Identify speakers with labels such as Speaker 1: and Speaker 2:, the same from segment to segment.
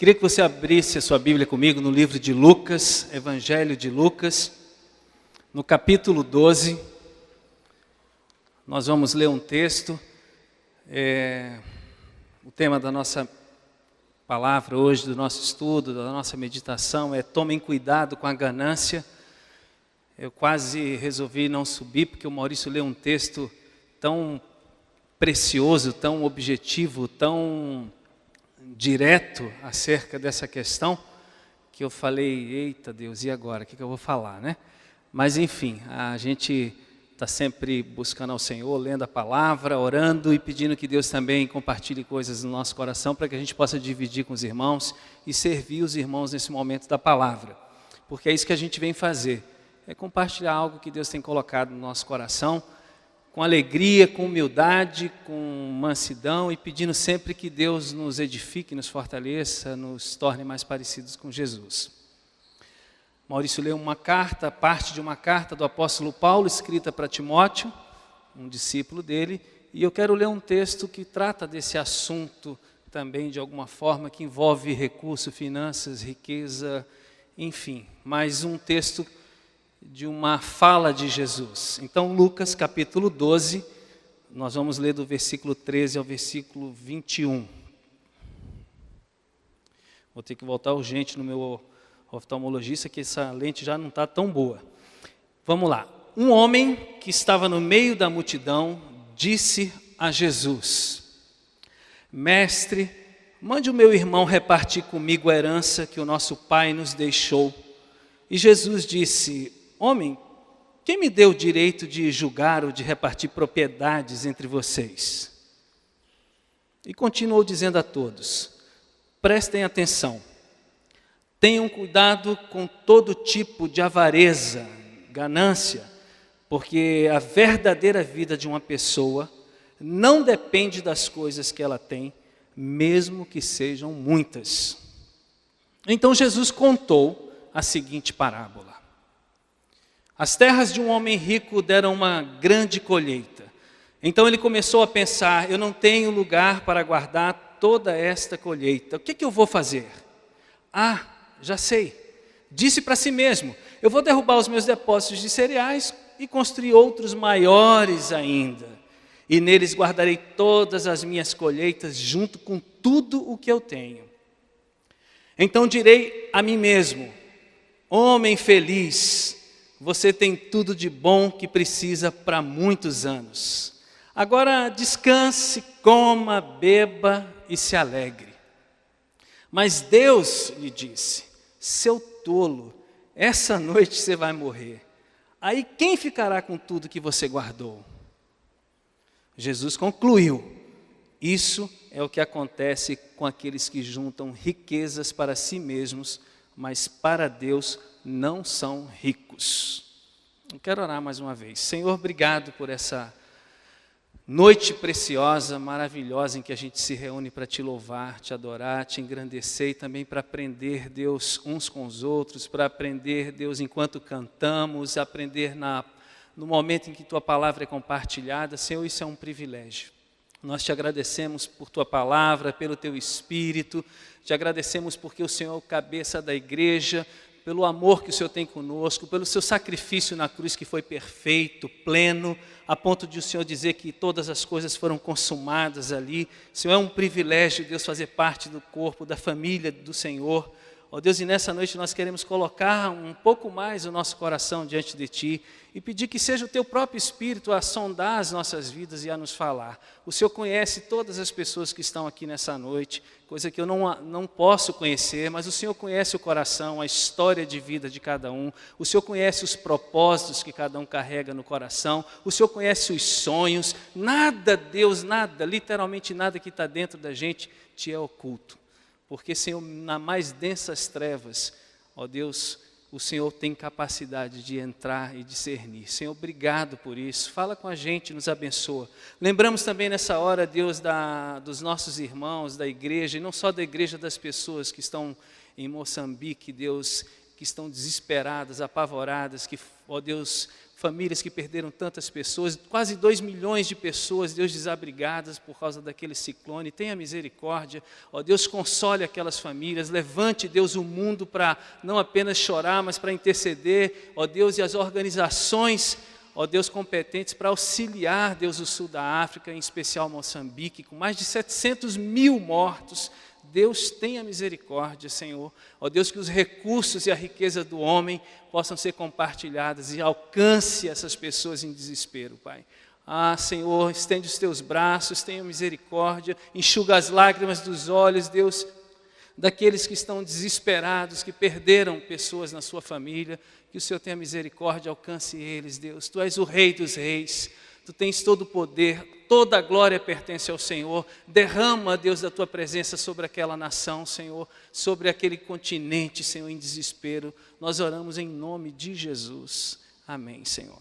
Speaker 1: Queria que você abrisse a sua Bíblia comigo no livro de Lucas, Evangelho de Lucas, no capítulo 12. Nós vamos ler um texto. O tema da nossa palavra hoje, do nosso estudo, da nossa meditação é tomem cuidado com a ganância. Eu quase resolvi não subir, porque o Maurício leu um texto tão precioso, tão objetivo, tão direto acerca dessa questão, que eu falei, eita Deus, e agora? O que eu vou falar, né? Mas enfim, a gente está sempre buscando ao Senhor, lendo a palavra, orando e pedindo que Deus também compartilhe coisas no nosso coração, para que a gente possa dividir com os irmãos e servir os irmãos nesse momento da palavra. Porque é isso que a gente vem fazer, é compartilhar algo que Deus tem colocado no nosso coração, com alegria, com humildade, com mansidão e pedindo sempre que Deus nos edifique, nos fortaleça, nos torne mais parecidos com Jesus. Maurício leu uma carta, parte de uma carta do apóstolo Paulo, escrita para Timóteo, um discípulo dele, e eu quero ler um texto que trata desse assunto também de alguma forma, que envolve recurso, finanças, riqueza, enfim, mas um texto de uma fala de Jesus. Então, Lucas capítulo 12, nós vamos ler do versículo 13 ao versículo 21. Vou ter que voltar urgente no meu oftalmologista, que essa lente já não está tão boa. Vamos lá. Um homem que estava no meio da multidão disse a Jesus: Mestre, mande o meu irmão repartir comigo a herança que o nosso pai nos deixou. E Jesus disse: Homem, quem me deu o direito de julgar ou de repartir propriedades entre vocês? E continuou dizendo a todos: prestem atenção, tenham cuidado com todo tipo de avareza, ganância, porque a verdadeira vida de uma pessoa não depende das coisas que ela tem, mesmo que sejam muitas. Então Jesus contou a seguinte parábola. As terras de um homem rico deram uma grande colheita. Então ele começou a pensar, eu não tenho lugar para guardar toda esta colheita. O que eu vou fazer? Ah, já sei. Disse para si mesmo, eu vou derrubar os meus depósitos de cereais e construir outros maiores ainda. E neles guardarei todas as minhas colheitas junto com tudo o que eu tenho. Então direi a mim mesmo, homem feliz, você tem tudo de bom que precisa para muitos anos. Agora descanse, coma, beba e se alegre. Mas Deus lhe disse, seu tolo, essa noite você vai morrer. Aí quem ficará com tudo que você guardou? Jesus concluiu, isso é o que acontece com aqueles que juntam riquezas para si mesmos, mas para Deus não são ricos. Eu quero orar mais uma vez. Senhor, obrigado por essa noite preciosa, maravilhosa, em que a gente se reúne para te louvar, te adorar, te engrandecer e também para aprender, Deus, uns com os outros, para aprender, Deus, enquanto cantamos, aprender no momento em que tua palavra é compartilhada. Senhor, isso é um privilégio. Nós te agradecemos por tua palavra, pelo teu Espírito, te agradecemos porque o Senhor é o cabeça da igreja, pelo amor que o Senhor tem conosco, pelo seu sacrifício na cruz que foi perfeito, pleno, a ponto de o Senhor dizer que todas as coisas foram consumadas ali. Senhor, é um privilégio, Deus, fazer parte do corpo, da família do Senhor. Ó Deus, e nessa noite nós queremos colocar um pouco mais o nosso coração diante de Ti e pedir que seja o Teu próprio Espírito a sondar as nossas vidas e a nos falar. O Senhor conhece todas as pessoas que estão aqui nessa noite, coisa que eu não posso conhecer, mas o Senhor conhece o coração, a história de vida de cada um. O Senhor conhece os propósitos que cada um carrega no coração. O Senhor conhece os sonhos. Nada, Deus, nada, literalmente nada que está dentro da gente te é oculto. Porque, Senhor, nas mais densas trevas, ó Deus, o Senhor tem capacidade de entrar e discernir. Senhor, obrigado por isso. Fala com a gente, nos abençoa. Lembramos também nessa hora, Deus, dos nossos irmãos da igreja, e não só da igreja, das pessoas que estão em Moçambique, Deus, que estão desesperadas, apavoradas, que, ó Deus, famílias que perderam tantas pessoas, quase 2 milhões de pessoas, Deus, desabrigadas por causa daquele ciclone. Tenha misericórdia, ó Deus, console aquelas famílias, levante, Deus, o mundo para não apenas chorar, mas para interceder, ó Deus, e as organizações, ó Deus, competentes para auxiliar, Deus, o sul da África, em especial Moçambique, com mais de 700 mil mortos. Deus, tenha misericórdia, Senhor. Ó Deus, que os recursos e a riqueza do homem possam ser compartilhadas e alcance essas pessoas em desespero, Pai. Ah, Senhor, estende os teus braços, tenha misericórdia, enxuga as lágrimas dos olhos, Deus, daqueles que estão desesperados, que perderam pessoas na sua família, que o Senhor tenha misericórdia, alcance eles, Deus. Tu és o Rei dos Reis, Tu tens todo o poder, toda a glória pertence ao Senhor. Derrama, Deus, da Tua presença sobre aquela nação, Senhor, sobre aquele continente, Senhor, em desespero. Nós oramos em nome de Jesus. Amém, Senhor.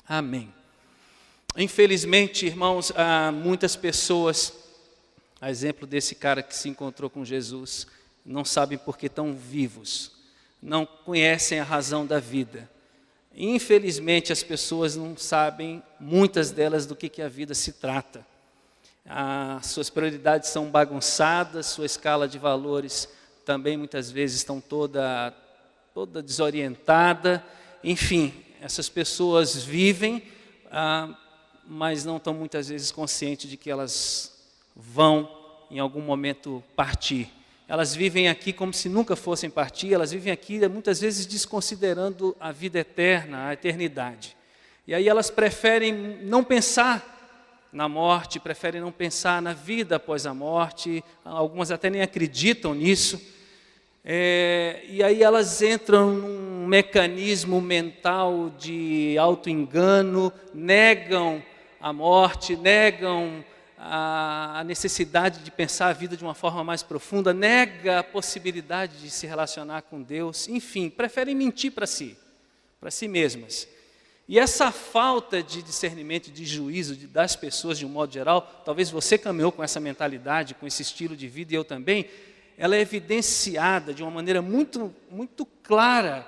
Speaker 1: Amém. Infelizmente, irmãos, há muitas pessoas, a exemplo desse cara que se encontrou com Jesus, não sabem por que estão vivos, não conhecem a razão da vida. Infelizmente, as pessoas não sabem, muitas delas, do que a vida se trata. As suas prioridades são bagunçadas, sua escala de valores também muitas vezes estão toda desorientada. Enfim, essas pessoas vivem, mas não estão muitas vezes conscientes de que elas vão, em algum momento, partir. Elas vivem aqui como se nunca fossem partir, elas vivem aqui muitas vezes desconsiderando a vida eterna, a eternidade. E aí elas preferem não pensar na morte, preferem não pensar na vida após a morte, algumas até nem acreditam nisso. E aí elas entram num mecanismo mental de auto-engano, negam a morte, negam a necessidade de pensar a vida de uma forma mais profunda, nega a possibilidade de se relacionar com Deus, enfim, preferem mentir para si mesmas. E essa falta de discernimento, de juízo das pessoas de um modo geral, talvez você caminhou com essa mentalidade, com esse estilo de vida, e eu também, ela é evidenciada de uma maneira muito, muito clara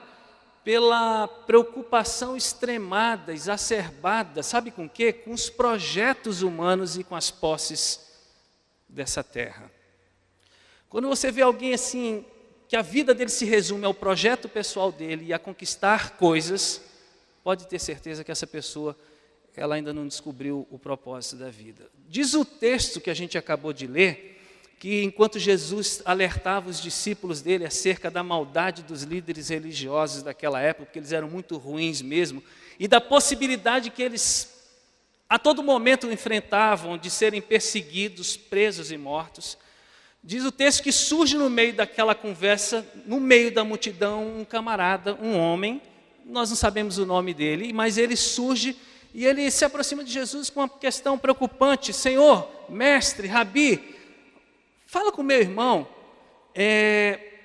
Speaker 1: pela preocupação extremada, exacerbada, sabe com o quê? Com os projetos humanos e com as posses dessa terra. Quando você vê alguém assim, que a vida dele se resume ao projeto pessoal dele e a conquistar coisas, pode ter certeza que essa pessoa, ela ainda não descobriu o propósito da vida. Diz o texto que a gente acabou de ler, que enquanto Jesus alertava os discípulos dele acerca da maldade dos líderes religiosos daquela época, porque eles eram muito ruins mesmo, e da possibilidade que eles a todo momento enfrentavam de serem perseguidos, presos e mortos, diz o texto que surge no meio daquela conversa, no meio da multidão, um camarada, um homem, nós não sabemos o nome dele, mas ele surge e ele se aproxima de Jesus com uma questão preocupante: Senhor, mestre, rabi, fala com meu irmão,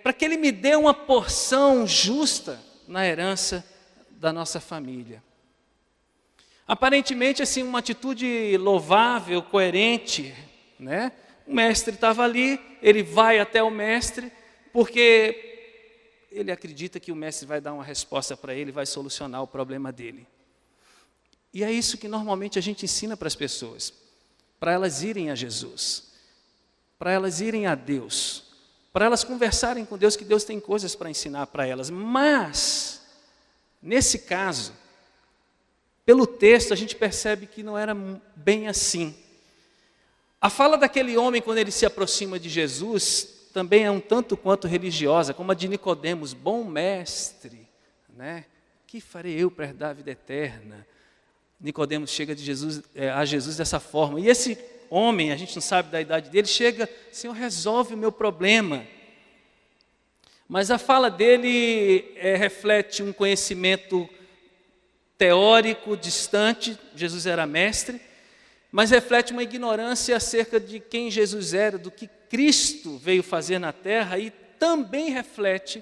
Speaker 1: para que ele me dê uma porção justa na herança da nossa família. Aparentemente, assim, uma atitude louvável, coerente, né? O mestre estava ali, ele vai até o mestre, porque ele acredita que o mestre vai dar uma resposta para ele, vai solucionar o problema dele. E é isso que normalmente a gente ensina para as pessoas, para elas irem a Jesus, para elas irem a Deus, para elas conversarem com Deus, que Deus tem coisas para ensinar para elas. Mas, nesse caso, pelo texto a gente percebe que não era bem assim. A fala daquele homem quando ele se aproxima de Jesus também é um tanto quanto religiosa, como a de Nicodemos: bom mestre, né? Que farei eu para herdar a vida eterna? Nicodemos chega a Jesus dessa forma. E esse homem, a gente não sabe da idade dele, chega: Senhor, resolve o meu problema. Mas a fala dele reflete um conhecimento teórico distante. Jesus era mestre, mas reflete uma ignorância acerca de quem Jesus era, do que Cristo veio fazer na terra, e também reflete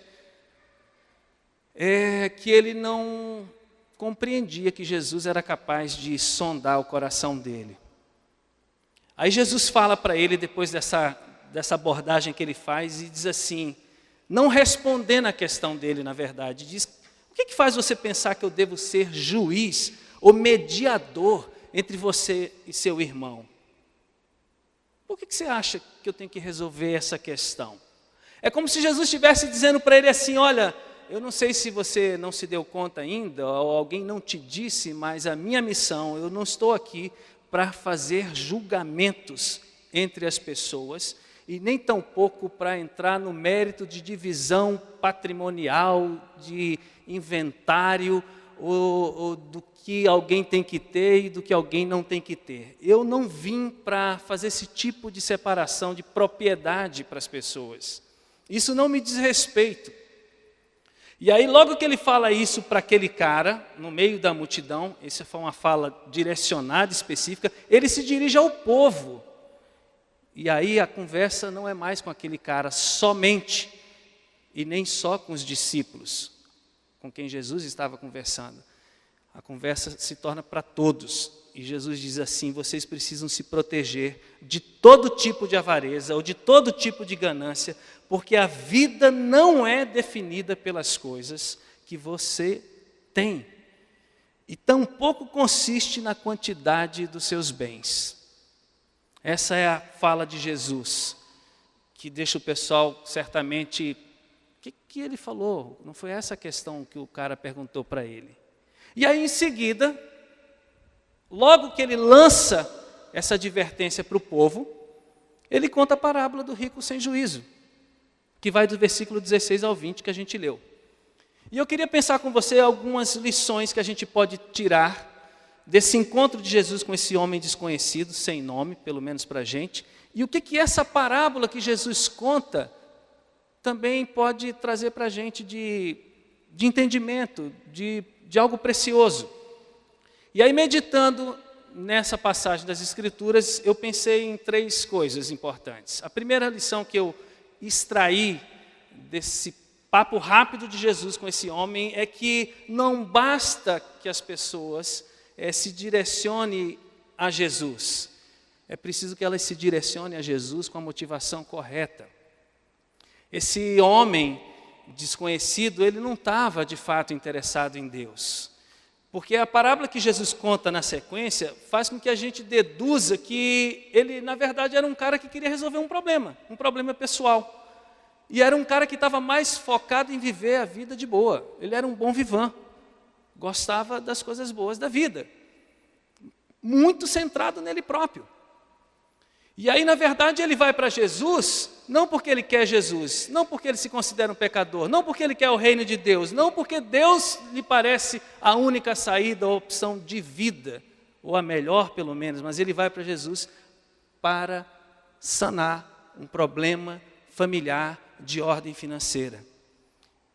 Speaker 1: que ele não compreendia que Jesus era capaz de sondar o coração dele. Aí Jesus fala para ele, depois dessa abordagem que ele faz, e diz assim: não respondendo à questão dele, na verdade. Diz, o que faz você pensar que eu devo ser juiz ou mediador entre você e seu irmão? Por que você acha que eu tenho que resolver essa questão? É como se Jesus estivesse dizendo para ele assim, olha, eu não sei se você não se deu conta ainda, ou alguém não te disse, mas a minha missão, eu não estou aqui para fazer julgamentos entre as pessoas, e nem tampouco para entrar no mérito de divisão patrimonial, de inventário, ou do que alguém tem que ter e do que alguém não tem que ter. Eu não vim para fazer esse tipo de separação de propriedade para as pessoas. Isso não me diz respeito. E aí, logo que ele fala isso para aquele cara, no meio da multidão, essa foi uma fala direcionada, específica, ele se dirige ao povo. E aí a conversa não é mais com aquele cara somente, e nem só com os discípulos, com quem Jesus estava conversando. A conversa se torna para todos. E Jesus diz assim, vocês precisam se proteger de todo tipo de avareza ou de todo tipo de ganância, porque a vida não é definida pelas coisas que você tem. E tampouco consiste na quantidade dos seus bens. Essa é a fala de Jesus, que deixa o pessoal certamente... O que ele falou? Não foi essa a questão que o cara perguntou para ele. E aí, em seguida, logo que ele lança essa advertência para o povo, ele conta a parábola do rico sem juízo, que vai do versículo 16 ao 20 que a gente leu. E eu queria pensar com você algumas lições que a gente pode tirar desse encontro de Jesus com esse homem desconhecido, sem nome, pelo menos para a gente, e o que essa parábola que Jesus conta também pode trazer para a gente de entendimento, de algo precioso. E aí, meditando nessa passagem das Escrituras, eu pensei em 3 coisas importantes. A primeira lição que eu extraí desse papo rápido de Jesus com esse homem é que não basta que as pessoas se direcionem a Jesus. É preciso que elas se direcionem a Jesus com a motivação correta. Esse homem desconhecido, ele não estava de fato interessado em Deus. Porque a parábola que Jesus conta na sequência faz com que a gente deduza que ele, na verdade, era um cara que queria resolver um problema pessoal. E era um cara que estava mais focado em viver a vida de boa. Ele era um bom vivant, gostava das coisas boas da vida. Muito centrado nele próprio. E aí, na verdade, ele vai para Jesus, não porque ele quer Jesus, não porque ele se considera um pecador, não porque ele quer o reino de Deus, não porque Deus lhe parece a única saída, a opção de vida, ou a melhor pelo menos, mas ele vai para Jesus para sanar um problema familiar de ordem financeira.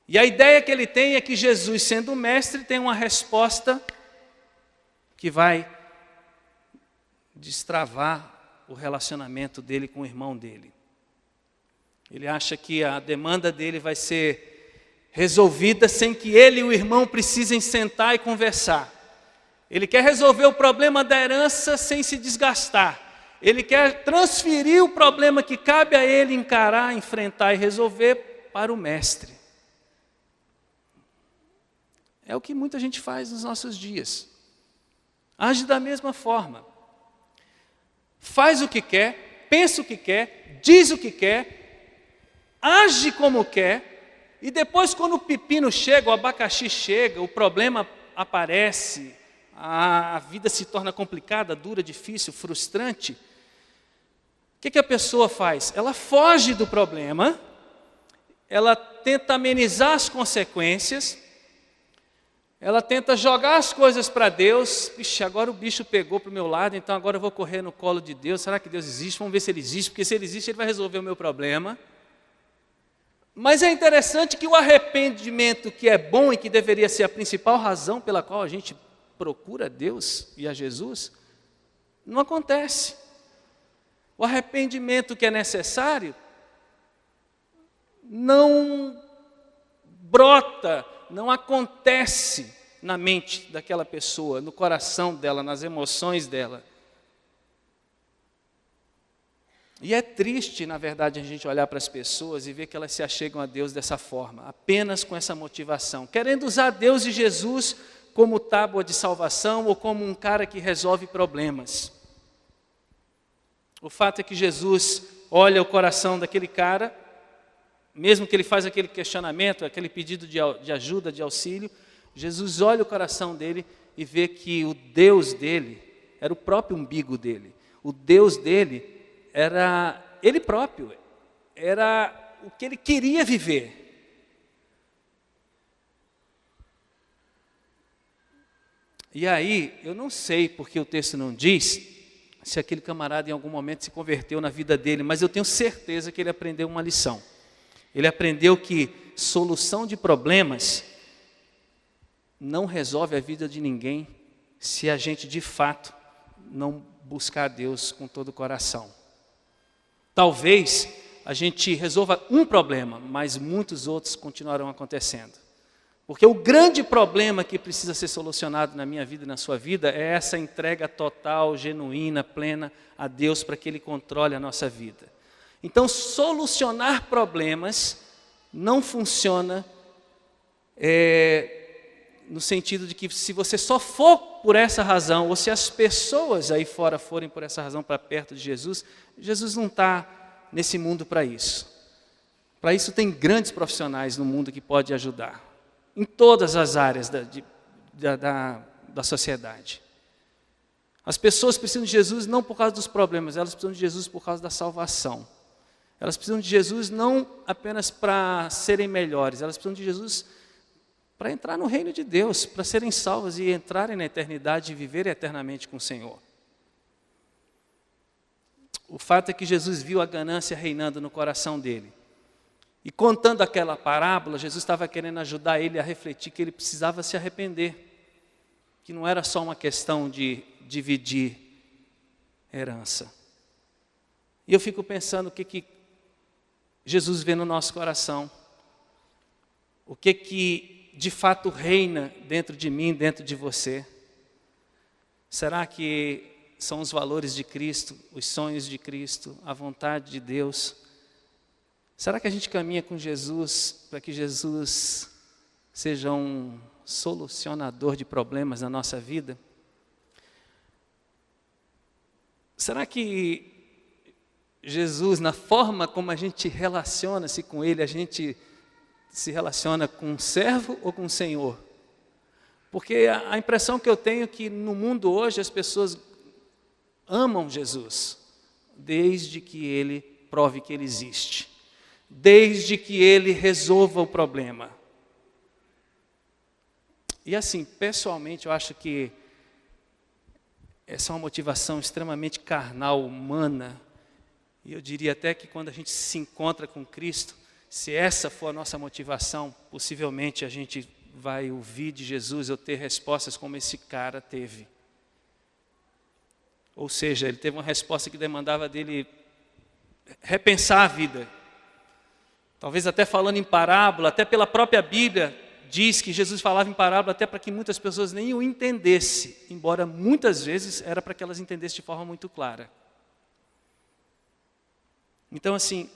Speaker 1: E a ideia que ele tem é que Jesus, sendo o mestre, tem uma resposta que vai destravar o relacionamento dele com o irmão dele. Ele acha que a demanda dele vai ser resolvida sem que ele e o irmão precisem sentar e conversar. Ele quer resolver o problema da herança sem se desgastar. Ele quer transferir o problema que cabe a ele encarar, enfrentar e resolver para o mestre. É o que muita gente faz nos nossos dias. Age da mesma forma. Faz o que quer, pensa o que quer, diz o que quer, age como quer, e depois quando o pepino chega, o abacaxi chega, o problema aparece, a vida se torna complicada, dura, difícil, frustrante, o que a pessoa faz? Ela foge do problema, ela tenta amenizar as consequências, ela tenta jogar as coisas para Deus. Ixi, agora o bicho pegou para o meu lado, então agora eu vou correr no colo de Deus. Será que Deus existe? Vamos ver se ele existe, porque se ele existe, ele vai resolver o meu problema. Mas é interessante que o arrependimento que é bom e que deveria ser a principal razão pela qual a gente procura Deus e a Jesus, não acontece. O arrependimento que é necessário não brota, não acontece na mente daquela pessoa, no coração dela, nas emoções dela. E é triste, na verdade, a gente olhar para as pessoas e ver que elas se achegam a Deus dessa forma, apenas com essa motivação, querendo usar Deus e Jesus como tábua de salvação ou como um cara que resolve problemas. O fato é que Jesus olha o coração daquele cara, mesmo que ele faz aquele questionamento, aquele pedido de ajuda, de auxílio, Jesus olha o coração dele e vê que o Deus dele era o próprio umbigo dele. O Deus dele era ele próprio, era o que ele queria viver. E aí, eu não sei porque o texto não diz se aquele camarada em algum momento se converteu na vida dele, mas eu tenho certeza que ele aprendeu uma lição. Ele aprendeu que solução de problemas não resolve a vida de ninguém se a gente de fato não buscar a Deus com todo o coração. Talvez a gente resolva um problema, mas muitos outros continuarão acontecendo. Porque o grande problema que precisa ser solucionado na minha vida e na sua vida é essa entrega total, genuína, plena a Deus para que Ele controle a nossa vida. Então, solucionar problemas não funciona no sentido de que se você só for por essa razão, ou se as pessoas aí fora forem por essa razão para perto de Jesus, Jesus não está nesse mundo para isso. Para isso tem grandes profissionais no mundo que podem ajudar, em todas as áreas da sociedade. As pessoas precisam de Jesus não por causa dos problemas, elas precisam de Jesus por causa da salvação. Elas precisam de Jesus não apenas para serem melhores, elas precisam de Jesus para entrar no reino de Deus, para serem salvas e entrarem na eternidade e viverem eternamente com o Senhor. O fato é que Jesus viu a ganância reinando no coração dele. E contando aquela parábola, Jesus estava querendo ajudar ele a refletir que ele precisava se arrepender. Que não era só uma questão de dividir herança. E eu fico pensando o que Jesus vê no nosso coração. O que de fato reina dentro de mim, dentro de você. Será que são os valores de Cristo, os sonhos de Cristo, a vontade de Deus? Será que a gente caminha com Jesus para que Jesus seja um solucionador de problemas na nossa vida? Será que Jesus, na forma como a gente relaciona-se com Ele, a gente se relaciona com um servo ou com um senhor? Porque a impressão que eu tenho é que no mundo hoje as pessoas amam Jesus, desde que Ele prove que Ele existe, desde que Ele resolva o problema. E assim, pessoalmente, eu acho que essa é uma motivação extremamente carnal, humana, e eu diria até que quando a gente se encontra com Cristo, se essa for a nossa motivação, possivelmente a gente vai ouvir de Jesus ou ter respostas como esse cara teve. Ou seja, ele teve uma resposta que demandava dele repensar a vida. Talvez até falando em parábola, até pela própria Bíblia, diz que Jesus falava em parábola até para que muitas pessoas nem o entendessem, embora muitas vezes era para que elas entendessem de forma muito clara. Então assim,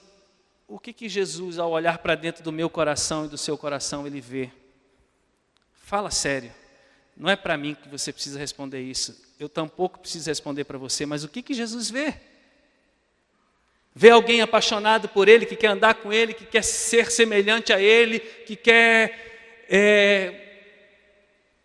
Speaker 1: o que Jesus, ao olhar para dentro do meu coração e do seu coração, ele vê? Fala sério. Não é para mim que você precisa responder isso. Eu tampouco preciso responder para você, mas o que Jesus vê? Vê alguém apaixonado por Ele, que quer andar com Ele, que quer ser semelhante a Ele, que quer,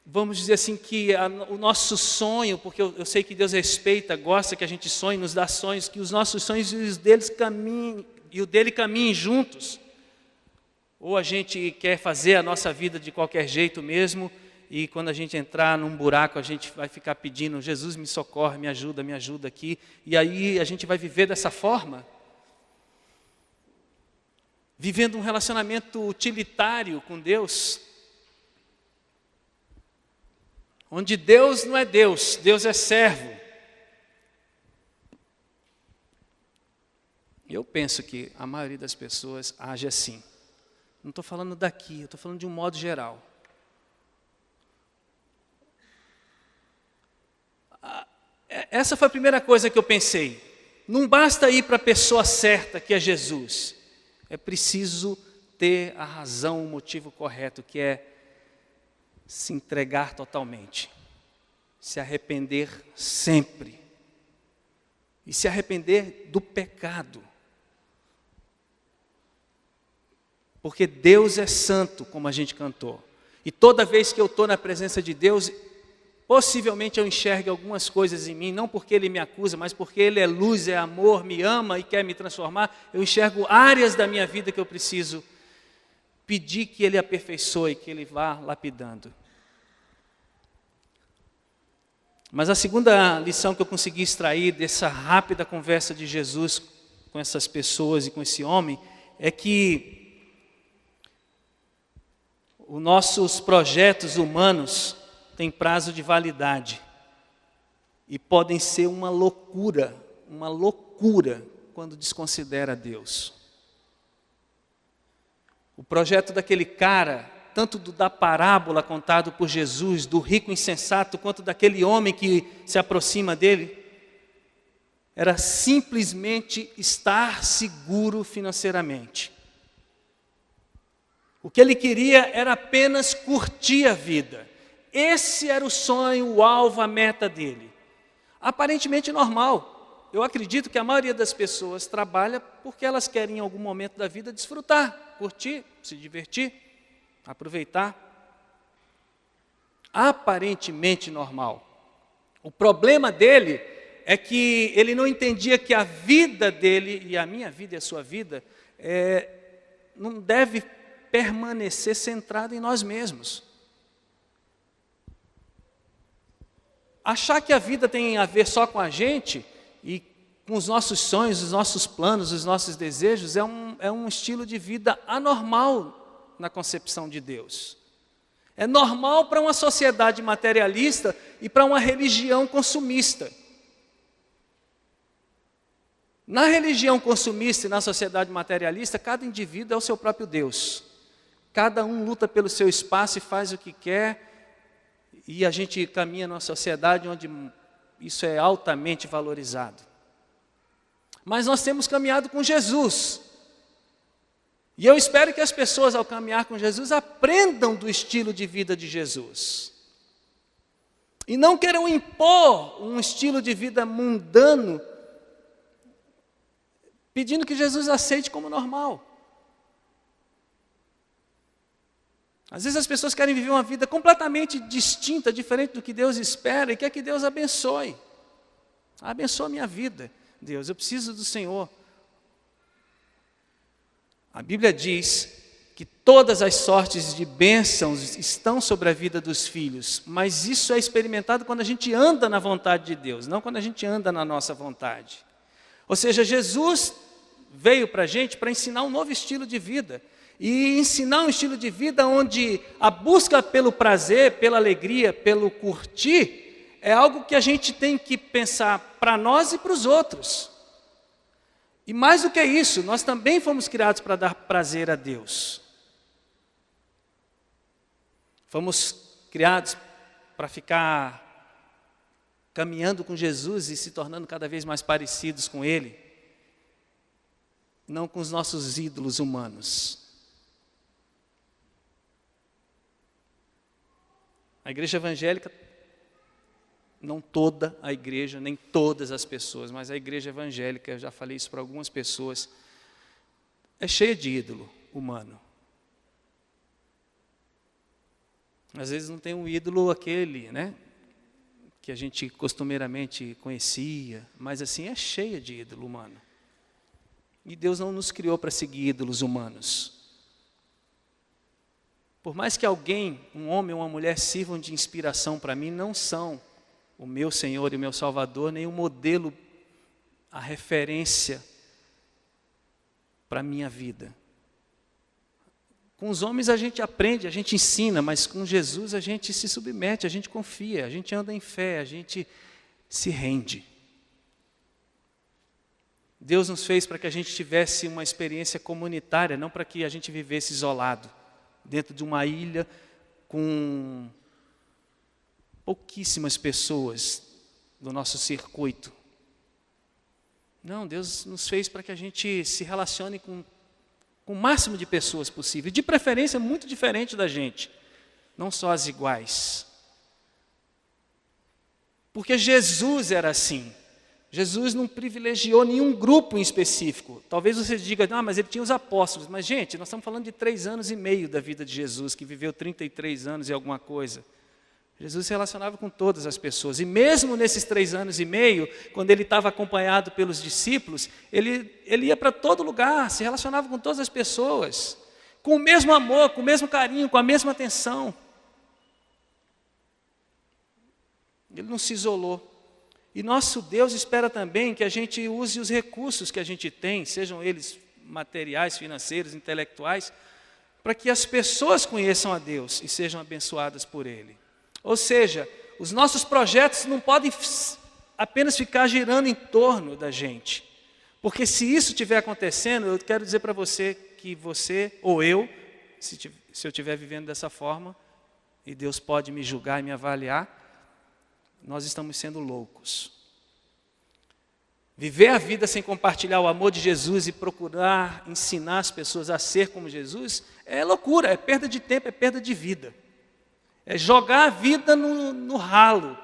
Speaker 1: vamos dizer assim, que o nosso sonho, porque eu sei que Deus respeita, gosta que a gente sonhe, nos dá sonhos, que os nossos sonhos e o dele caminhem juntos. Ou a gente quer fazer a nossa vida de qualquer jeito mesmo, e quando a gente entrar num buraco, a gente vai ficar pedindo, Jesus me socorre, me ajuda aqui, e aí a gente vai viver dessa forma, vivendo um relacionamento utilitário com Deus, onde Deus não é Deus, Deus é servo. Eu penso que a maioria das pessoas age assim. Não estou falando daqui, eu estou falando de um modo geral. Essa foi a primeira coisa que eu pensei. não basta ir para a pessoa certa, que é Jesus. É preciso ter a razão, o motivo correto, que é se entregar totalmente. Se arrepender sempre. E se arrepender do pecado. Porque Deus é santo, como a gente cantou. E toda vez que eu estou na presença de Deus, possivelmente eu enxergue algumas coisas em mim, não porque Ele me acusa, mas porque Ele é luz, é amor, me ama e quer me transformar. Eu enxergo áreas da minha vida que eu preciso pedir que Ele aperfeiçoe, que Ele vá lapidando. Mas a segunda lição que eu consegui extrair dessa rápida conversa de Jesus com essas pessoas e com esse homem, é que os nossos projetos humanos têm prazo de validade e podem ser uma loucura quando desconsidera Deus. O projeto daquele cara, tanto da parábola contado por Jesus, do rico insensato, quanto daquele homem que se aproxima dele, era simplesmente estar seguro financeiramente. O que ele queria era apenas curtir a vida. Esse era o sonho, o alvo, a meta dele. Aparentemente normal. Eu acredito que a maioria das pessoas trabalha porque elas querem em algum momento da vida desfrutar, curtir, se divertir, aproveitar. Aparentemente normal. O problema dele é que ele não entendia que a vida dele, e a minha vida e a sua vida, não deve permanecer centrado em nós mesmos. Achar que a vida tem a ver só com a gente e com os nossos sonhos, os nossos planos, os nossos desejos, é um estilo de vida anormal na concepção de Deus. É normal para uma sociedade materialista e para uma religião consumista. Na religião consumista e na sociedade materialista, cada indivíduo é o seu próprio Deus. Cada um luta pelo seu espaço e faz o que quer, e a gente caminha numa sociedade onde isso é altamente valorizado. Mas nós temos caminhado com Jesus. E eu espero que as pessoas, ao caminhar com Jesus, aprendam do estilo de vida de Jesus. E não queiram impor um estilo de vida mundano, pedindo que Jesus aceite como normal. Às vezes as pessoas querem viver uma vida completamente distinta, diferente do que Deus espera, e quer que Deus abençoe. Abençoa a minha vida, Deus, eu preciso do Senhor. A Bíblia diz que todas as sortes de bênçãos estão sobre a vida dos filhos, mas isso é experimentado quando a gente anda na vontade de Deus, não quando a gente anda na nossa vontade. Ou seja, Jesus veio para a gente para ensinar um novo estilo de vida. E ensinar um estilo de vida onde a busca pelo prazer, pela alegria, pelo curtir, é algo que a gente tem que pensar para nós e para os outros. E mais do que isso, nós também fomos criados para dar prazer a Deus. Fomos criados para ficar caminhando com Jesus e se tornando cada vez mais parecidos com Ele, não com os nossos ídolos humanos. A igreja evangélica, não toda a igreja, nem todas as pessoas, mas a igreja evangélica, eu já falei isso para algumas pessoas, é cheia de ídolo humano. Às vezes não tem um ídolo aquele, né, que a gente costumeiramente conhecia, mas assim é cheia de ídolo humano. E Deus não nos criou para seguir ídolos humanos. Por mais que alguém, um homem ou uma mulher, sirvam de inspiração para mim, não são o meu Senhor e o meu Salvador, nem o modelo, a referência para a minha vida. Com os homens a gente aprende, a gente ensina, mas com Jesus a gente se submete, a gente confia, a gente anda em fé, a gente se rende. Deus nos fez para que a gente tivesse uma experiência comunitária, não para que a gente vivesse isolado, dentro de uma ilha com pouquíssimas pessoas do nosso circuito. Não, Deus nos fez para que a gente se relacione com o máximo de pessoas possível, de preferência muito diferente da gente, não só as iguais. Porque Jesus era assim. Jesus não privilegiou nenhum grupo em específico. Talvez você diga, não, mas ele tinha os apóstolos. Mas, gente, nós estamos falando de 3 anos e meio da vida de Jesus, que viveu 33 anos e alguma coisa. Jesus se relacionava com todas as pessoas. E mesmo nesses 3 anos e meio, quando ele estava acompanhado pelos discípulos, ele ia para todo lugar, se relacionava com todas as pessoas, com o mesmo amor, com o mesmo carinho, com a mesma atenção. Ele não se isolou. E nosso Deus espera também que a gente use os recursos que a gente tem, sejam eles materiais, financeiros, intelectuais, para que as pessoas conheçam a Deus e sejam abençoadas por Ele. Ou seja, os nossos projetos não podem apenas ficar girando em torno da gente. Porque se isso estiver acontecendo, eu quero dizer para você que você, ou eu, se eu estiver vivendo dessa forma, e Deus pode me julgar e me avaliar, nós estamos sendo loucos. Viver a vida sem compartilhar o amor de Jesus e procurar ensinar as pessoas a ser como Jesus é loucura, é perda de tempo, é perda de vida. É jogar a vida no ralo.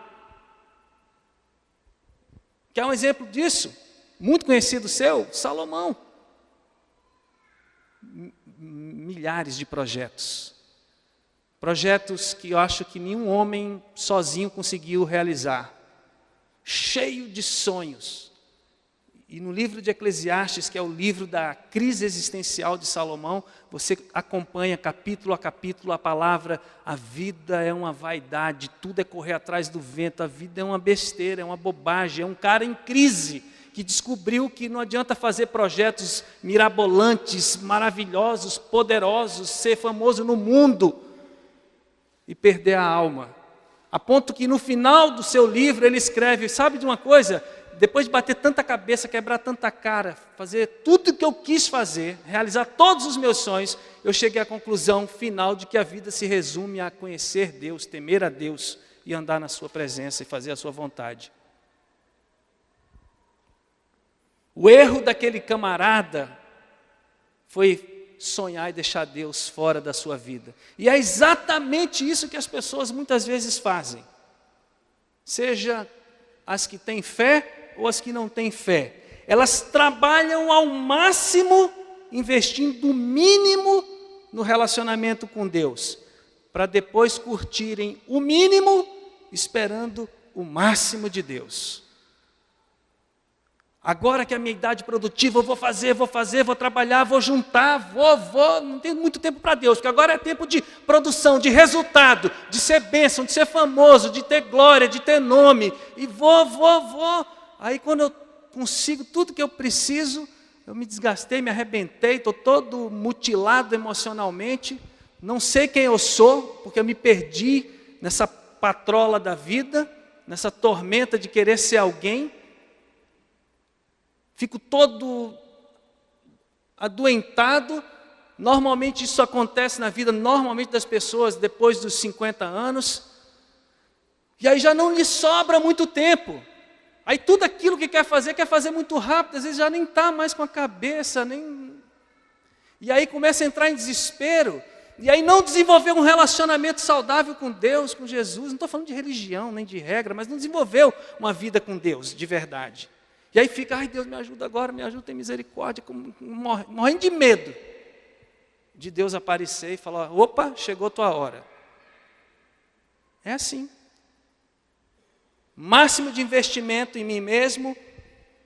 Speaker 1: Quer um exemplo disso? Muito conhecido seu? Salomão. Milhares de projetos. Projetos que eu acho que nenhum homem sozinho conseguiu realizar. Cheio de sonhos. E no livro de Eclesiastes, que é o livro da crise existencial de Salomão, você acompanha capítulo a capítulo a palavra: a vida é uma vaidade, tudo é correr atrás do vento, a vida é uma besteira, é uma bobagem. É um cara em crise que descobriu que não adianta fazer projetos mirabolantes, maravilhosos, poderosos, ser famoso no mundo e perder a alma. A ponto que no final do seu livro ele escreve, sabe de uma coisa? Depois de bater tanta cabeça, quebrar tanta cara, fazer tudo o que eu quis fazer, realizar todos os meus sonhos, eu cheguei à conclusão final de que a vida se resume a conhecer Deus, temer a Deus e andar na sua presença e fazer a sua vontade. O erro daquele camarada foi sonhar e deixar Deus fora da sua vida. E é exatamente isso que as pessoas muitas vezes fazem. Seja as que têm fé ou as que não têm fé. Elas trabalham ao máximo, investindo o mínimo no relacionamento com Deus, para depois curtirem o mínimo, esperando o máximo de Deus. Agora que é a minha idade produtiva, eu vou trabalhar, vou juntar, não tenho muito tempo para Deus, porque agora é tempo de produção, de resultado, de ser bênção, de ser famoso, de ter glória, de ter nome, e vou. Aí quando eu consigo tudo que eu preciso, eu me desgastei, me arrebentei, estou todo mutilado emocionalmente, não sei quem eu sou, porque eu me perdi nessa patrola da vida, nessa tormenta de querer ser alguém. Fico todo adoentado. Normalmente isso acontece na vida, normalmente das pessoas depois dos 50 anos. E aí já não lhe sobra muito tempo. Aí tudo aquilo que quer fazer muito rápido, às vezes já nem está mais com a cabeça, E aí começa a entrar em desespero. E aí não desenvolveu um relacionamento saudável com Deus, com Jesus. Não estou falando de religião, nem de regra, mas não desenvolveu uma vida com Deus, de verdade. E aí fica, ai Deus, me ajuda agora, me ajuda, tem misericórdia, morrendo de medo de Deus aparecer e falar, opa, chegou a tua hora. É assim. Máximo de investimento em mim mesmo,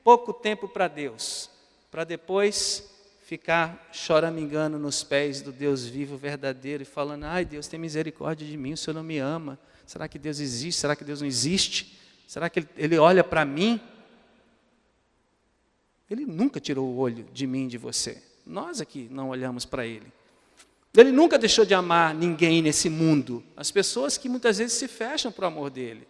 Speaker 1: pouco tempo para Deus, para depois ficar choramingando nos pés do Deus vivo, verdadeiro, e falando, ai Deus, tem misericórdia de mim, o Senhor não me ama, será que Deus existe, será que Deus não existe, será que Ele olha para mim? Ele nunca tirou o olho de mim e de você. Nós aqui não olhamos para Ele. Ele nunca deixou de amar ninguém nesse mundo. As pessoas que muitas vezes se fecham para o amor dEle.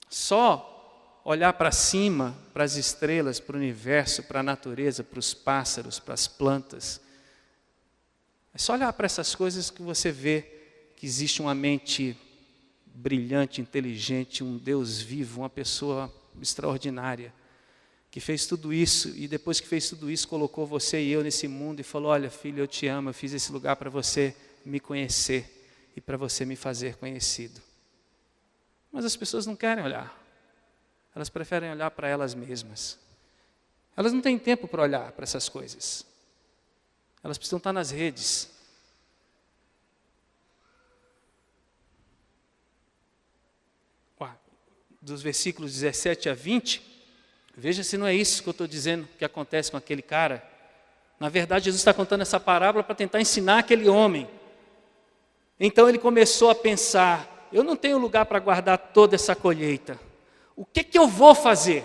Speaker 1: Só olhar para cima, para as estrelas, para o universo, para a natureza, para os pássaros, para as plantas. É só olhar para essas coisas que você vê que existe uma mente brilhante, inteligente, um Deus vivo, uma pessoa extraordinária, que fez tudo isso, e depois que fez tudo isso, colocou você e eu nesse mundo e falou, olha filho, eu te amo, eu fiz esse lugar para você me conhecer e para você me fazer conhecido. Mas as pessoas não querem olhar, elas preferem olhar para elas mesmas. Elas não têm tempo para olhar para essas coisas, elas precisam estar nas redes. Dos versículos 17 a 20, veja se não é isso que eu estou dizendo que acontece com aquele cara. Na verdade, Jesus está contando essa parábola para tentar ensinar aquele homem. Então ele começou a pensar, eu não tenho lugar para guardar toda essa colheita. O que eu vou fazer?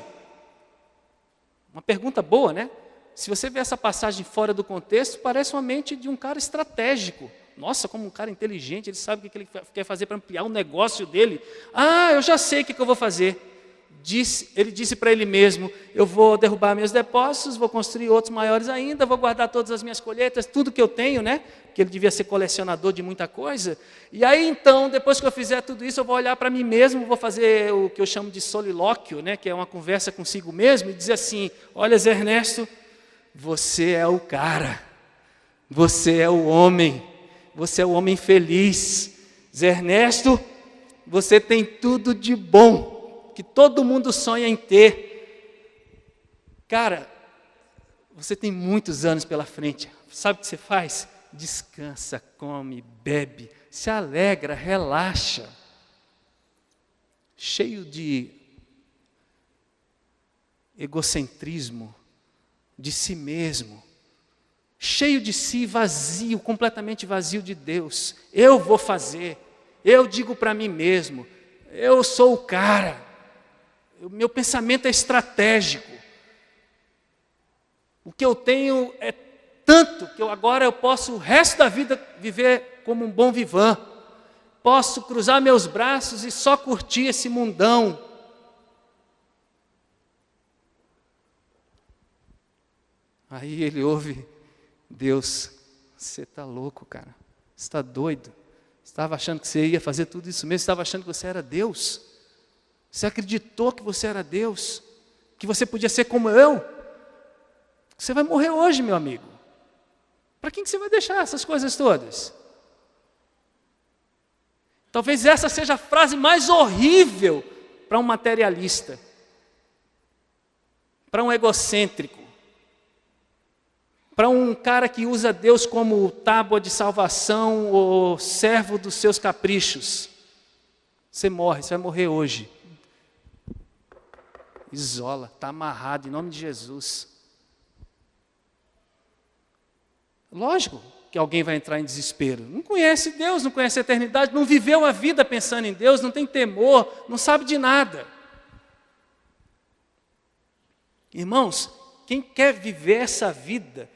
Speaker 1: Uma pergunta boa, né? Se você vê essa passagem fora do contexto, parece uma mente de um cara estratégico. Nossa, como um cara inteligente, ele sabe o que ele quer fazer para ampliar o negócio dele. Ah, eu já sei o que eu vou fazer. Ele disse para ele mesmo, eu vou derrubar meus depósitos, vou construir outros maiores ainda, vou guardar todas as minhas colheitas, tudo que eu tenho, né? Porque ele devia ser colecionador de muita coisa. E aí então, depois que eu fizer tudo isso, eu vou olhar para mim mesmo, vou fazer o que eu chamo de solilóquio, né? Que é uma conversa consigo mesmo, e dizer assim, olha Zé Ernesto, você é o cara, você é o homem feliz. Zé Ernesto, você tem tudo de bom que todo mundo sonha em ter. Cara, você tem muitos anos pela frente. Sabe o que você faz? Descansa, come, bebe, se alegra, relaxa. Cheio de egocentrismo, de si mesmo, cheio de si, vazio, completamente vazio de Deus. Eu vou fazer, eu digo para mim mesmo, eu sou o cara. O meu pensamento é estratégico. O que eu tenho é tanto que agora eu posso o resto da vida viver como um bom vivant. Posso cruzar meus braços e só curtir esse mundão. Aí ele ouve, Deus, você está louco, cara. Você está doido. Você estava achando que você ia fazer tudo isso mesmo, você estava achando que você era Deus. Você acreditou que você era Deus, que você podia ser como eu? Você vai morrer hoje, meu amigo. Para quem que você vai deixar essas coisas todas? Talvez essa seja a frase mais horrível para um materialista, para um egocêntrico, para um cara que usa Deus como tábua de salvação ou servo dos seus caprichos. Você morre, você vai morrer hoje. Isola, está amarrado em nome de Jesus. Lógico que alguém vai entrar em desespero. Não conhece Deus, não conhece a eternidade, não viveu a vida pensando em Deus, não tem temor, não sabe de nada. Irmãos, quem quer viver essa vida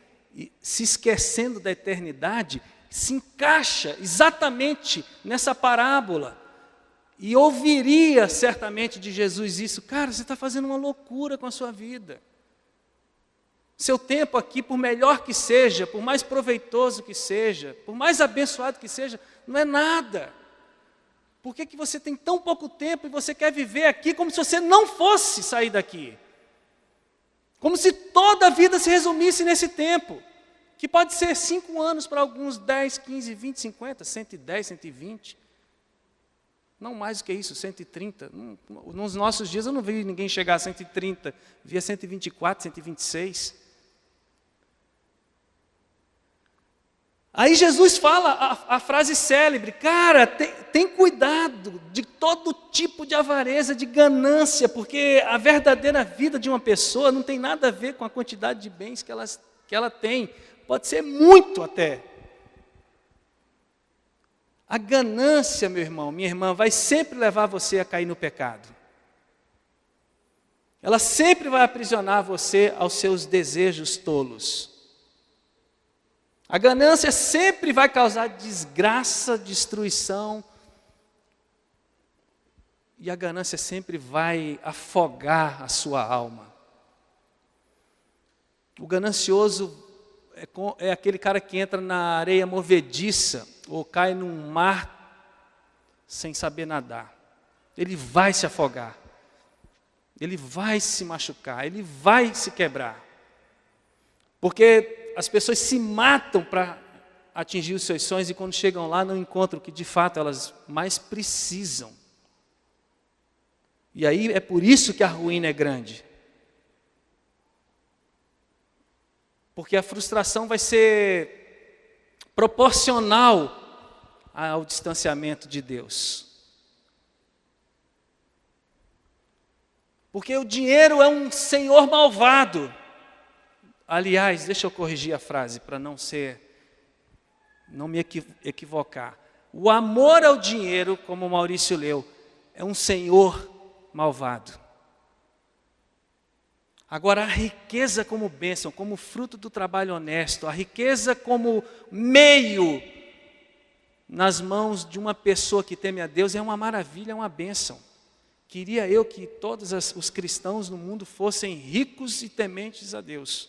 Speaker 1: se esquecendo da eternidade, se encaixa exatamente nessa parábola. E ouviria certamente de Jesus isso, cara, você está fazendo uma loucura com a sua vida. Seu tempo aqui, por melhor que seja, por mais proveitoso que seja, por mais abençoado que seja, não é nada. Por que você tem tão pouco tempo e você quer viver aqui como se você não fosse sair daqui? Como se toda a vida se resumisse nesse tempo, que pode ser 5 anos para alguns, 10, 15, 20, 50, 110, 120. Não mais do que isso, 130. Nos nossos dias eu não vi ninguém chegar a 130, via 124, 126. Aí Jesus fala a frase célebre, cara, tem cuidado de todo tipo de avareza, de ganância, porque a verdadeira vida de uma pessoa não tem nada a ver com a quantidade de bens que ela tem, pode ser muito até. A ganância, meu irmão, minha irmã, vai sempre levar você a cair no pecado. Ela sempre vai aprisionar você aos seus desejos tolos. A ganância sempre vai causar desgraça, destruição. E a ganância sempre vai afogar a sua alma. O ganancioso é aquele cara que entra na areia movediça ou cai num mar sem saber nadar. Ele vai se afogar. Ele vai se machucar. Ele vai se quebrar. Porque as pessoas se matam para atingir os seus sonhos e quando chegam lá não encontram o que de fato elas mais precisam. E aí é por isso que a ruína é grande. Porque a frustração vai ser proporcional ao distanciamento de Deus. Porque o dinheiro é um senhor malvado. Aliás, deixa eu corrigir a frase para não me equivocar. O amor ao dinheiro, como o Maurício leu, é um senhor malvado. Agora, a riqueza como bênção, como fruto do trabalho honesto, a riqueza como meio nas mãos de uma pessoa que teme a Deus é uma maravilha, é uma bênção. Queria eu que todos os cristãos no mundo fossem ricos e tementes a Deus.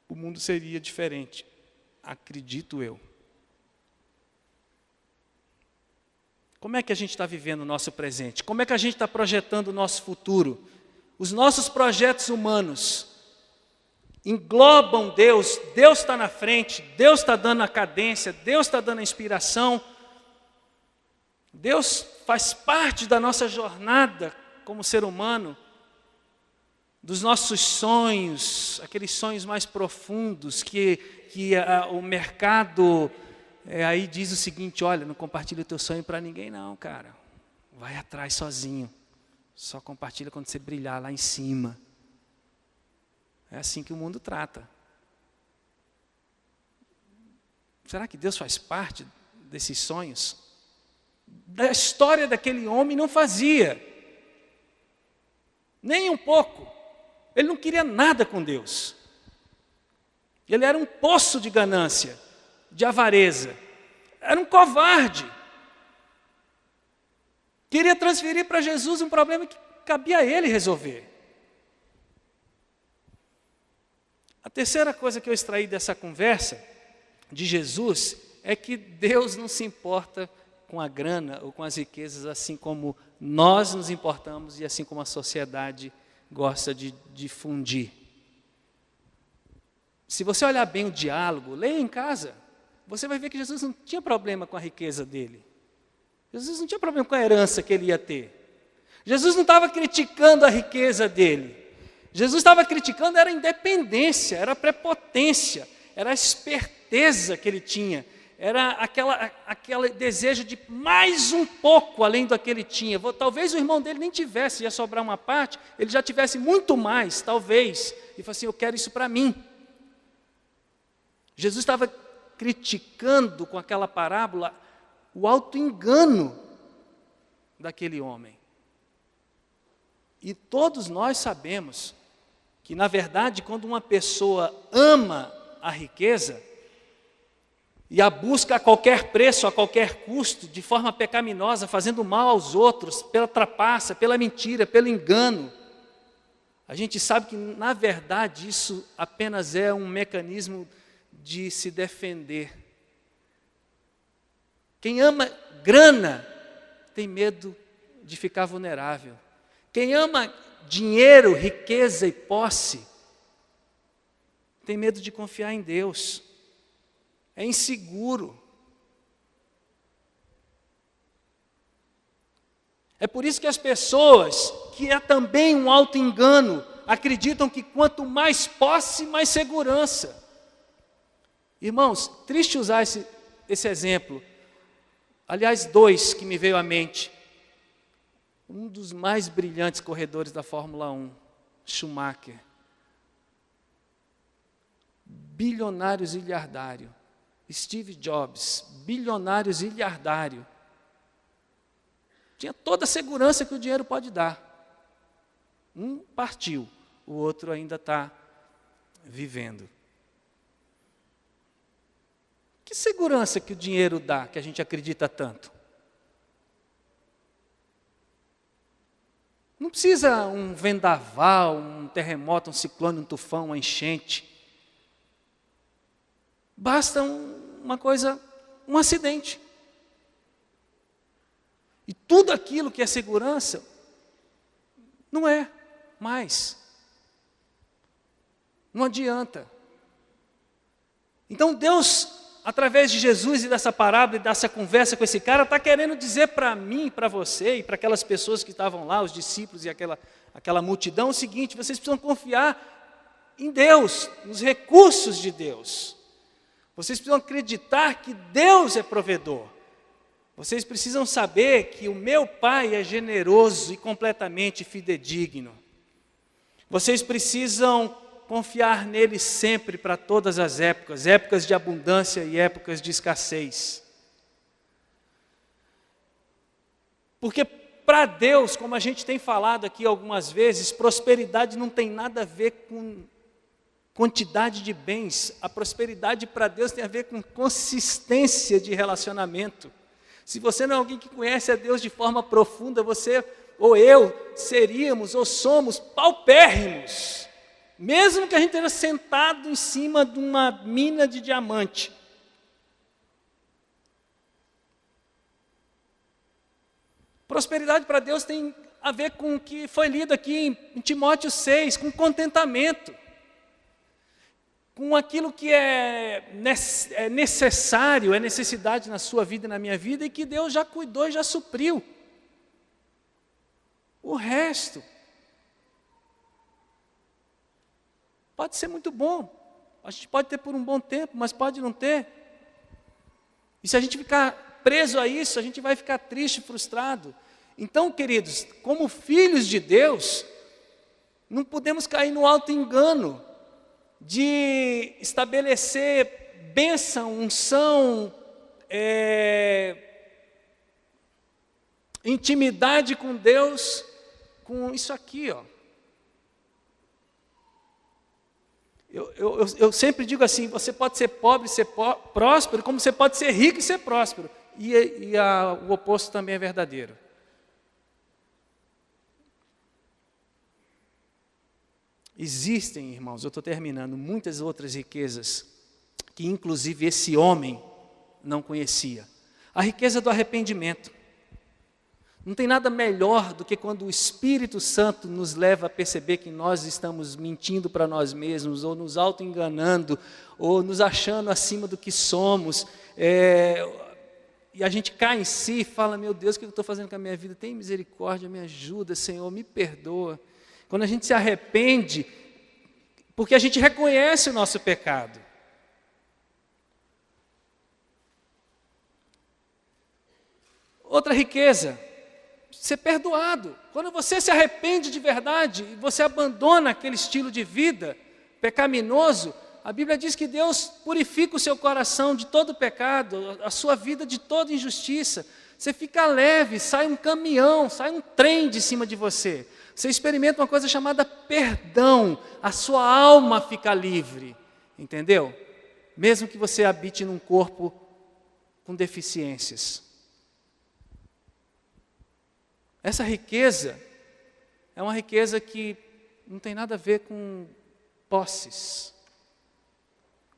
Speaker 1: O mundo seria diferente, acredito eu. Como é que a gente está vivendo o nosso presente? Como é que a gente está projetando o nosso futuro? Os nossos projetos humanos englobam Deus, Deus está na frente, Deus está dando a cadência, Deus está dando a inspiração. Deus faz parte da nossa jornada como ser humano, dos nossos sonhos, aqueles sonhos mais profundos que o mercado aí diz o seguinte: olha, não compartilha o teu sonho para ninguém não, cara. Vai atrás sozinho. Só compartilha quando você brilhar lá em cima. É assim que o mundo trata. Será que Deus faz parte desses sonhos? Da história daquele homem não fazia. Nem um pouco. Ele não queria nada com Deus. Ele era um poço de ganância, de avareza. Era um covarde. Queria transferir para Jesus um problema que cabia a ele resolver. A terceira coisa que eu extraí dessa conversa de Jesus é que Deus não se importa com a grana ou com as riquezas assim como nós nos importamos e assim como a sociedade gosta de difundir. Se você olhar bem o diálogo, leia em casa, você vai ver que Jesus não tinha problema com a riqueza dele. Jesus não tinha problema com a herança que ele ia ter. Jesus não estava criticando a riqueza dele. Jesus estava criticando era a independência, era a prepotência, era a esperteza que ele tinha, era aquele desejo de mais um pouco além do que ele tinha. Talvez o irmão dele nem tivesse, ia sobrar uma parte, ele já tivesse muito mais, talvez. E falou assim: eu quero isso para mim. Jesus estava criticando com aquela parábola o auto-engano daquele homem. E todos nós sabemos que, na verdade, quando uma pessoa ama a riqueza e a busca a qualquer preço, a qualquer custo, de forma pecaminosa, fazendo mal aos outros, pela trapaça, pela mentira, pelo engano, a gente sabe que, na verdade, isso apenas é um mecanismo de se defender. Quem ama grana tem medo de ficar vulnerável. Quem ama dinheiro, riqueza e posse tem medo de confiar em Deus. É inseguro. É por isso que as pessoas, que é também um auto-engano, acreditam que quanto mais posse, mais segurança. Irmãos, triste usar esse exemplo. Aliás, dois que me veio à mente. Um dos mais brilhantes corredores da Fórmula 1, Schumacher. Bilionário zilhardário. Steve Jobs, bilionário zilhardário. Tinha toda a segurança que o dinheiro pode dar. Um partiu, o outro ainda está vivendo. Que segurança que o dinheiro dá, que a gente acredita tanto? Não precisa um vendaval, um terremoto, um ciclone, um tufão, uma enchente. Basta uma coisa, um acidente. E tudo aquilo que é segurança, não é mais. Não adianta. Então Deus, através de Jesus e dessa parábola e dessa conversa com esse cara, está querendo dizer para mim, para você e para aquelas pessoas que estavam lá, os discípulos e aquela multidão, o seguinte: vocês precisam confiar em Deus, nos recursos de Deus. Vocês precisam acreditar que Deus é provedor. Vocês precisam saber que o meu Pai é generoso e completamente fidedigno. Vocês precisam confiar nele sempre para todas as épocas, épocas de abundância e épocas de escassez. Porque para Deus, como a gente tem falado aqui algumas vezes, prosperidade não tem nada a ver com quantidade de bens. A prosperidade para Deus tem a ver com consistência de relacionamento. Se você não é alguém que conhece a Deus de forma profunda, você ou eu seríamos ou somos paupérrimos, mesmo que a gente esteja sentado em cima de uma mina de diamante. Prosperidade para Deus tem a ver com o que foi lido aqui em Timóteo 6, com contentamento, com aquilo que é necessário, é necessidade na sua vida e na minha vida, e que Deus já cuidou e já supriu. O resto pode ser muito bom, a gente pode ter por um bom tempo, mas pode não ter. E se a gente ficar preso a isso, a gente vai ficar triste, frustrado. Então, queridos, como filhos de Deus, não podemos cair no auto-engano de estabelecer bênção, unção, intimidade com Deus, com isso aqui, ó. Eu sempre digo assim: você pode ser pobre e ser próspero, como você pode ser rico e ser próspero. O oposto também é verdadeiro. Existem, irmãos, eu estou terminando, muitas outras riquezas que inclusive esse homem não conhecia. A riqueza do arrependimento. Não tem nada melhor do que quando o Espírito Santo nos leva a perceber que nós estamos mentindo para nós mesmos, ou nos auto-enganando, ou nos achando acima do que somos. E a gente cai em si e fala: meu Deus, o que eu estou fazendo com a minha vida? Tem misericórdia, me ajuda, Senhor, me perdoa. Quando a gente se arrepende, porque a gente reconhece o nosso pecado. Outra riqueza, ser perdoado. Quando você se arrepende de verdade e você abandona aquele estilo de vida pecaminoso, a Bíblia diz que Deus purifica o seu coração de todo pecado, a sua vida de toda injustiça. Você fica leve, sai um caminhão, sai um trem de cima de você. Você experimenta uma coisa chamada perdão, a sua alma fica livre, entendeu? Mesmo que você habite num corpo com deficiências. Essa riqueza é uma riqueza que não tem nada a ver com posses.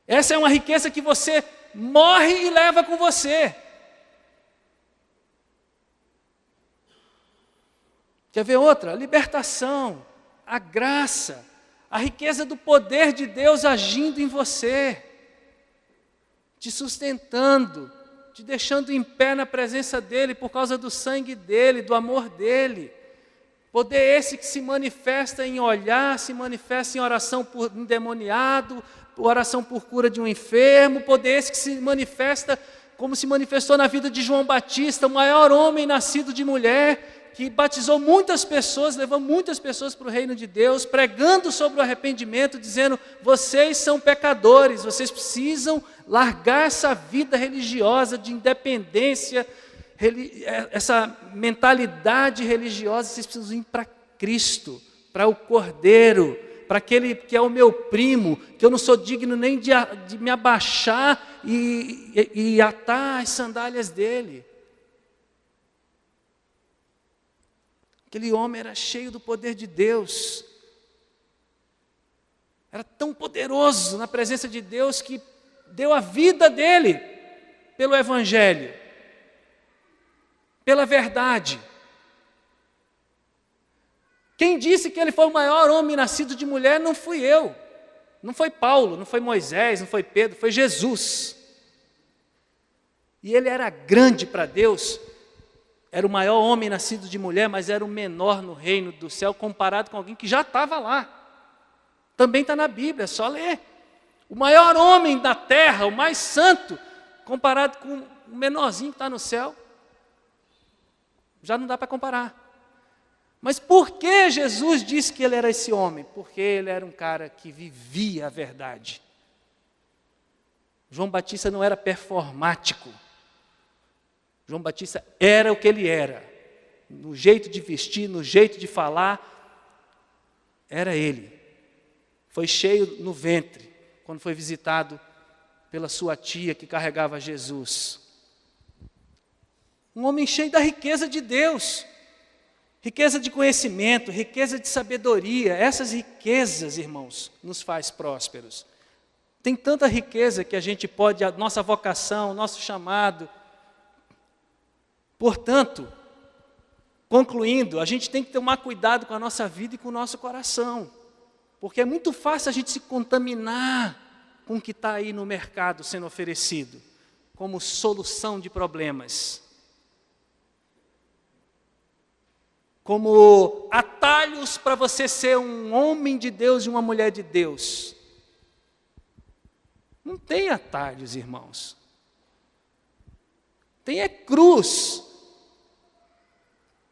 Speaker 1: Essa é uma riqueza que você morre e leva com você. Quer ver outra? A libertação, a graça, a riqueza do poder de Deus agindo em você, te sustentando, te deixando em pé na presença dEle, por causa do sangue dEle, do amor dEle. Poder esse que se manifesta em olhar, se manifesta em oração por endemoniado, oração por cura de um enfermo, poder esse que se manifesta como se manifestou na vida de João Batista, o maior homem nascido de mulher, que batizou muitas pessoas, levou muitas pessoas para o reino de Deus, pregando sobre o arrependimento, dizendo: vocês são pecadores, vocês precisam largar essa vida religiosa de independência, essa mentalidade religiosa, vocês precisam ir para Cristo, para o Cordeiro, para aquele que é o meu primo, que eu não sou digno nem de me abaixar e atar as sandálias dele. Aquele homem era cheio do poder de Deus, era tão poderoso na presença de Deus que deu a vida dele pelo Evangelho. pela verdade. Quem disse que ele foi o maior homem nascido de mulher não fui eu, não foi Paulo, não foi Moisés, não foi Pedro, foi Jesus. E ele era grande para Deus, era o maior homem nascido de mulher, mas era o menor no reino do céu, comparado com alguém que já estava lá. Também está na Bíblia, é só ler. O maior homem da terra, o mais santo, comparado com o menorzinho que está no céu, já não dá para comparar. Mas por que Jesus disse que ele era esse homem? Porque ele era um cara que vivia a verdade. João Batista não era performático. João Batista era o que ele era. No jeito de vestir, no jeito de falar, era ele. Foi cheio no ventre, quando foi visitado pela sua tia que carregava Jesus. Um homem cheio da riqueza de Deus. Riqueza de conhecimento, riqueza de sabedoria. Essas riquezas, irmãos, nos faz prósperos. Tem tanta riqueza que a gente pode, a nossa vocação, o nosso chamado. Portanto, concluindo, a gente tem que tomar cuidado com a nossa vida e com o nosso coração. Porque é muito fácil a gente se contaminar com o que está aí no mercado sendo oferecido, como solução de problemas. Como atalhos para você ser um homem de Deus e uma mulher de Deus. Não tem atalhos, irmãos. Tem é cruz.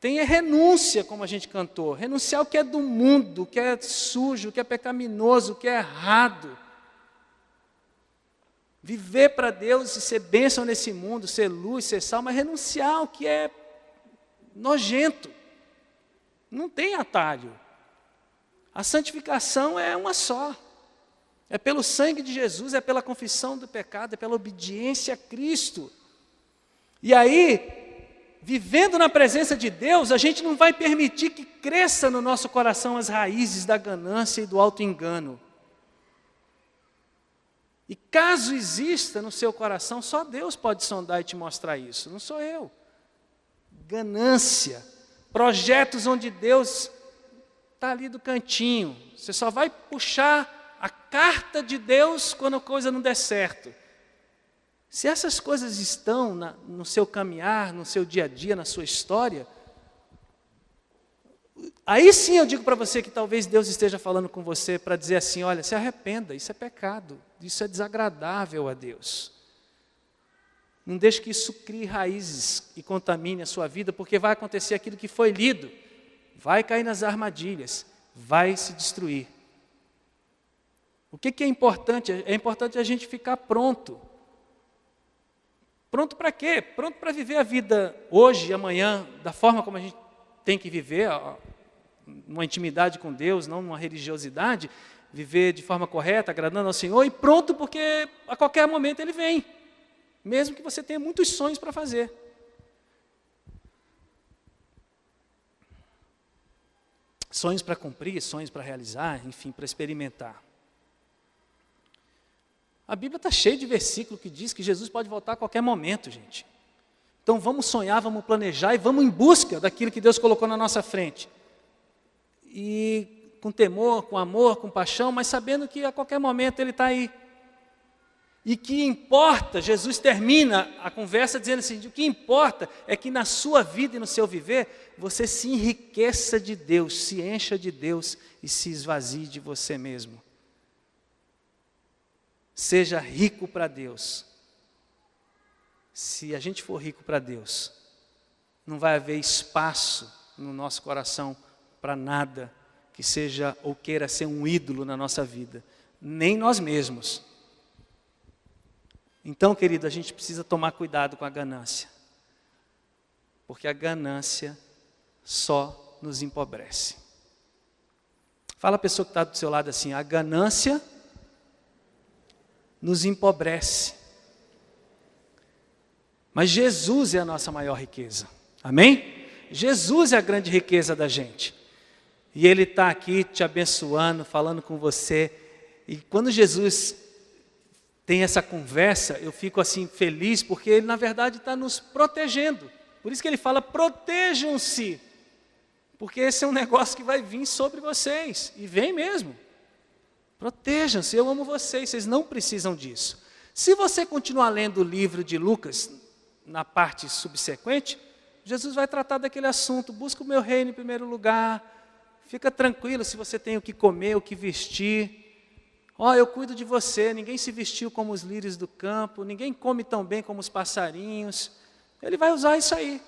Speaker 1: Tem é renúncia, como a gente cantou. Renunciar o que é do mundo, o que é sujo, o que é pecaminoso, o que é errado. Viver para Deus e ser bênção nesse mundo, ser luz, ser sal, mas renunciar ao que é nojento. Não tem atalho. A santificação é uma só. É pelo sangue de Jesus, é pela confissão do pecado, é pela obediência a Cristo. E aí, vivendo na presença de Deus, a gente não vai permitir que cresça no nosso coração as raízes da ganância e do auto-engano. E caso exista no seu coração, só Deus pode sondar e te mostrar isso, não sou eu. Ganância. Projetos onde Deus está ali do cantinho. Você só vai puxar a carta de Deus quando a coisa não der certo. Se essas coisas estão no seu caminhar, no seu dia a dia, na sua história, aí sim eu digo para você que talvez Deus esteja falando com você para dizer assim, olha, se arrependa, isso é pecado, isso é desagradável a Deus. Não deixe que isso crie raízes e contamine a sua vida, porque vai acontecer aquilo que foi lido. Vai cair nas armadilhas, vai se destruir. O que é importante? É importante a gente ficar pronto. Pronto para quê? Pronto para viver a vida hoje e amanhã, da forma como a gente tem que viver, numa intimidade com Deus, não numa religiosidade, viver de forma correta, agradando ao Senhor, e pronto porque a qualquer momento Ele vem. Mesmo que você tenha muitos sonhos para fazer. Sonhos para cumprir, sonhos para realizar, enfim, para experimentar. A Bíblia está cheia de versículo que diz que Jesus pode voltar a qualquer momento, gente. Então vamos sonhar, vamos planejar e vamos em busca daquilo que Deus colocou na nossa frente. E com temor, com amor, com paixão, mas sabendo que a qualquer momento Ele está aí. E que importa, Jesus termina a conversa dizendo assim, o que importa é que na sua vida e no seu viver, você se enriqueça de Deus, se encha de Deus e se esvazie de você mesmo. Seja rico para Deus. Se a gente for rico para Deus, não vai haver espaço no nosso coração para nada que seja ou queira ser um ídolo na nossa vida, nem nós mesmos. Então, querido, a gente precisa tomar cuidado com a ganância. Porque a ganância só nos empobrece. Fala a pessoa que está do seu lado assim, a ganância nos empobrece. Mas Jesus é a nossa maior riqueza. Amém? Jesus é a grande riqueza da gente. E Ele está aqui te abençoando, falando com você. E quando Jesus tem essa conversa, eu fico assim feliz, porque Ele na verdade está nos protegendo. Por isso que ele fala, protejam-se, porque esse é um negócio que vai vir sobre vocês, e vem mesmo. Protejam-se, eu amo vocês, vocês não precisam disso. Se você continuar lendo o livro de Lucas, na parte subsequente, Jesus vai tratar daquele assunto, busca o meu reino em primeiro lugar, fica tranquilo se você tem o que comer, o que vestir. Eu cuido de você, ninguém se vestiu como os lírios do campo, ninguém come tão bem como os passarinhos. Ele vai usar isso aí,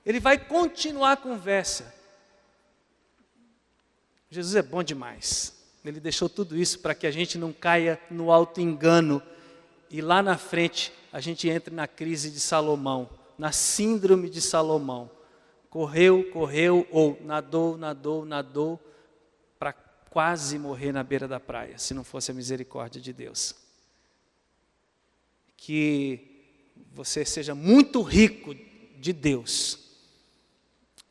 Speaker 1: ele vai continuar a conversa. Jesus é bom demais, ele deixou tudo isso para que a gente não caia no auto-engano, e lá na frente a gente entra na crise de Salomão, na síndrome de Salomão. Correu, ou nadou, para quase morrer na beira da praia, se não fosse a misericórdia de Deus. Que você seja muito rico de Deus,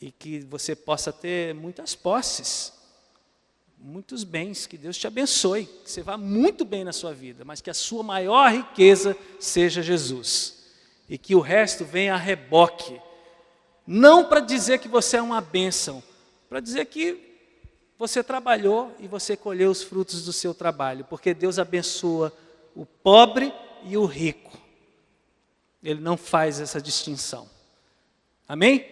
Speaker 1: e que você possa ter muitas posses, muitos bens, que Deus te abençoe, que você vá muito bem na sua vida, mas que a sua maior riqueza seja Jesus, e que o resto venha a reboque, não para dizer que você é uma bênção, para dizer que você trabalhou e você colheu os frutos do seu trabalho, porque Deus abençoa o pobre e o rico, Ele não faz essa distinção, amém?